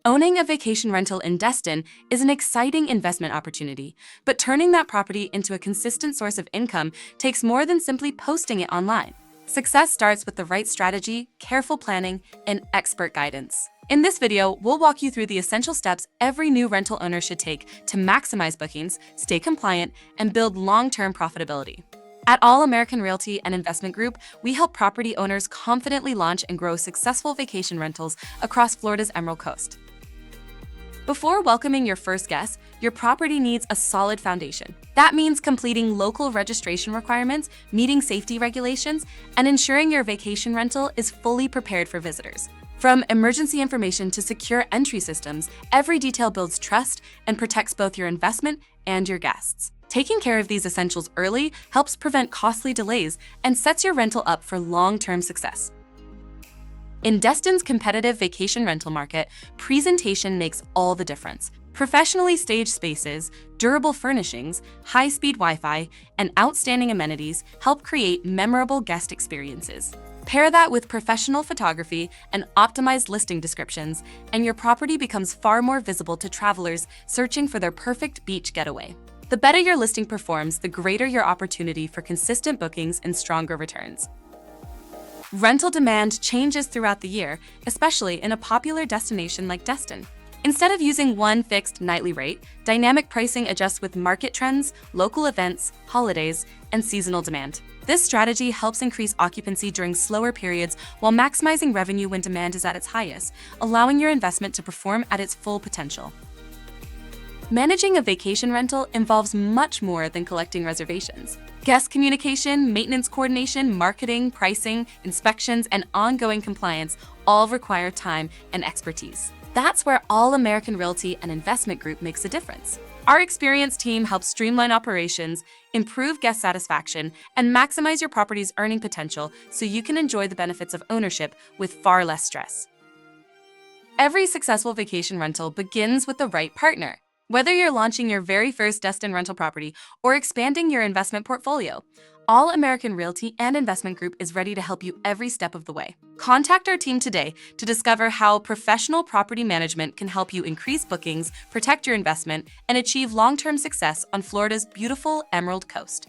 Owning a vacation rental in Destin is an exciting investment opportunity, but turning that property into a consistent source of income takes more than simply posting it online. Success starts with the right strategy, careful planning, and expert guidance. In this video, we'll walk you through the essential steps every new rental owner should take to maximize bookings, stay compliant, and build long-term profitability. At All American Realty and Investment Group, we help property owners confidently launch and grow successful vacation rentals across Florida's Emerald Coast. Before welcoming your first guest, your property needs a solid foundation. That means completing local registration requirements, meeting safety regulations, and ensuring your vacation rental is fully prepared for visitors. From emergency information to secure entry systems, every detail builds trust and protects both your investment and your guests. Taking care of these essentials early helps prevent costly delays and sets your rental up for long-term success. In Destin's competitive vacation rental market, presentation makes all the difference. Professionally staged spaces, durable furnishings, high-speed Wi-Fi, and outstanding amenities help create memorable guest experiences. Pair that with professional photography and optimized listing descriptions, and your property becomes far more visible to travelers searching for their perfect beach getaway. The better your listing performs, the greater your opportunity for consistent bookings and stronger returns. Rental demand changes throughout the year, especially in a popular destination like Destin. Instead of using one fixed nightly rate, dynamic pricing adjusts with market trends, local events, holidays, and seasonal demand. This strategy helps increase occupancy during slower periods while maximizing revenue when demand is at its highest, allowing your investment to perform at its full potential. Managing a vacation rental involves much more than collecting reservations. Guest communication, maintenance coordination, marketing, pricing, inspections, and ongoing compliance all require time and expertise. That's where All American Realty and Investment Group makes a difference. Our experienced team helps streamline operations, improve guest satisfaction, and maximize your property's earning potential so you can enjoy the benefits of ownership with far less stress. Every successful vacation rental begins with the right partner. Whether you're launching your very first Destin rental property or expanding your investment portfolio, All American Realty and Investment Group is ready to help you every step of the way. Contact our team today to discover how professional property management can help you increase bookings, protect your investment, and achieve long-term success on Florida's beautiful Emerald Coast.